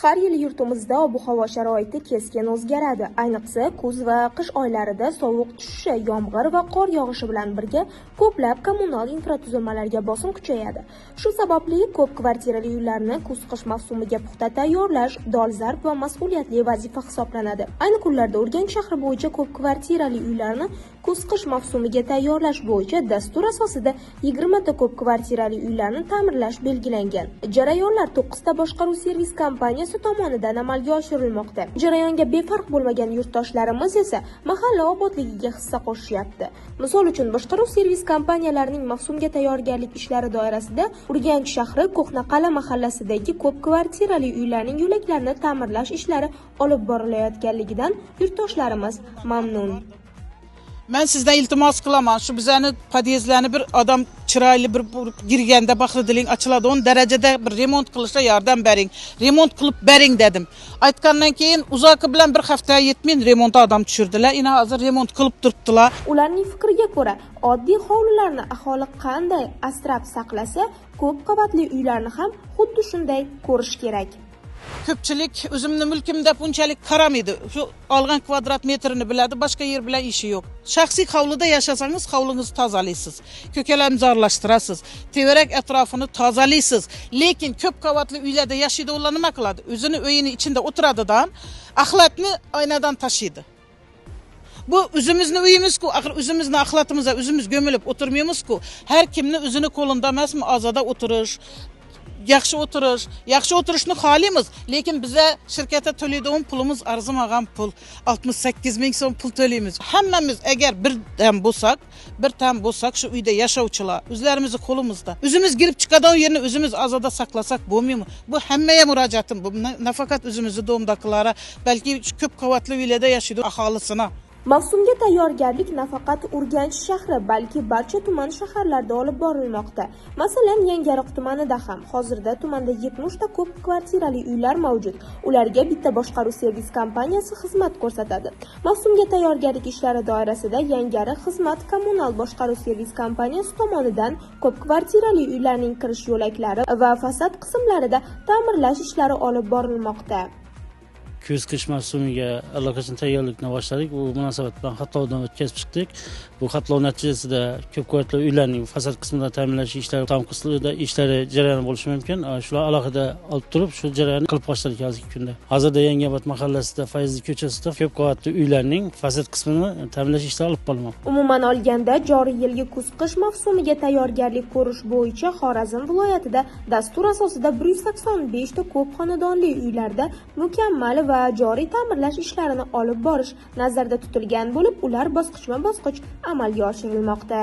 Har yili yurtimizda ob-havo sharoiti keskin o'zgaradi. Ayniqsa, kuz va qish oylarida sovuq tushishi, yomg'ir va qor yog'ishi bilan birga ko'plab kommunal infratuzilmalarga bosim kuchayadi. Shu sababli ko'p kvartirali uylarni kuz-qish mavsumiga puxta tayyorlash dolzarb va mas'uliyatli vazifa hisoblanadi. Ayni kunlarda Urganch shahri bo'yicha ko'p kvartirali uylarni kuz-qish mavsumiga tayyorlash bo'yicha dastur asosida 20 ta ko'p kvartirali uylarni ta'mirlash belgilangan. Jarayonlar 9 ta boshqaruv servis kompaniyasi tomonidan amalga oshirilmoqda. Jarayonga befarq bo'lmagan yurtdoshlarimiz esa mahalla obodligiga hissa qo'shyapti. Misol uchun, boshqaruv servis kompaniyalarining mavsumga tayyorgarlik ishlari doirasida Urganch shahri Ko'hnaqal'a mahallasidagi ko'p kvartirali uylarning yo'laklarini ta'mirlash ishlari olib borilayotganligidan yurtdoshlarimiz mamnun. Ben sizden iltimos qilaman, shu bizani podyezdlarni bir odam chiroyli bir girganda baxri diling ochiladi, o'n darajada bir remont qilishga yordam bering, remont qilib bering dedim. Aytgandan keyin uzoqi bilan bir hafta yetmay remontga odam tushirdilar. Ina hozir remont qilib turibdilar. Ularning fikriga ko'ra, oddiy hovlilarni aholi qanday asrab saqlasa, ko'p qavatli uylarni ham xuddi shunday ko'rish kerak. Ko'pchilik o'zimni mulkimda bunchalik qaramaydi. Shu olgan kvadrat metrini biladi, boshqa yer bilan ishi yo'q. Shaxsiy hovlida yashasangiz, hovlingizni tozalaysiz, ko'kalarni zorlashtirasiz, tevarak atrofini tozalaysiz. Lekin ko'p qavatli uylarda yashaydiganlar nima qiladi? O'zini uyini ichida o'tiradidan axlatni oynadan tashiydi. Bu o'zimizning uyimiz-ku, axir o'zimizning axlatimizga o'zimiz gömülüp o'tirmaymiz-ku. Har kimni o'zini qo'linda emasmi ozoda o'tirish, yaxshi o'tirishni xohlaymiz, lekin biza shirkatga to'laydigan pulimiz arzimagan pul. 68 ming so'm pul to'laymiz. Hammamiz agar bir tam bo'lsak, shu uyda yashovchilar o'zlarimizni qo'limizda. O'zimiz girib chiqadigan yerni o'zimiz ozoda saqlasak bo'lmaymi? Bu hammaga murojaatim. Bu nafaqat o'zimizning domdaqilara, balki ko'p qavatli uylarda yashaydi aholisina. Mavsumga tayyorgarlik nafaqat Urganch shahri, balki barcha tuman shaharlarda olib borilmoqda. Masalan, Yangiariq tumanida ham hozirda tumanda 70 ta ko'p kvartirali uylar mavjud. Ularga bitta boshqaruv servis kompaniyasi xizmat ko'rsatadi. Mavsumga tayyorgarlik ishlari doirasida Yangiariq xizmat kommunal boshqaruv servis kompaniyasi tomonidan ko'p kvartirali uylarning kirish yo'laklari va fasad qismlarida ta'mirlash ishlari olib borilmoqda. Kuz-qish mavsumiga allaqachon tayyorlikni boshladik. Bu munosabat bilan xatlovdan o'tkazib chiqdik. Bu xatlov natijasida ko'p qavatli uylarning fasad qismida ta'mirlash ishlari tom qismida ishlari jarayon bo'lishi mumkin. Shular alohida olib turib, shu jarayonni qilib boshladik hozirgi kunda. Hozirda Yangiobod mahallasida Fayzli ko'chasida ko'p qavatli uylarning fasad qismini ta'mirlash ishlari olib borilmoqda. Umuman olganda, joriy yilgi kuz-qish mavsumiga tayyorgarlik ko'rish bo'yicha Xorazm viloyatida dastur asosida 185 ta ko'p xonadonli uylarda mukammal va joriy ta'mirlash ishlarini olib borish nazarda tutilgan bo'lib, ular bosqichma-bosqich amalga oshirilmoqda.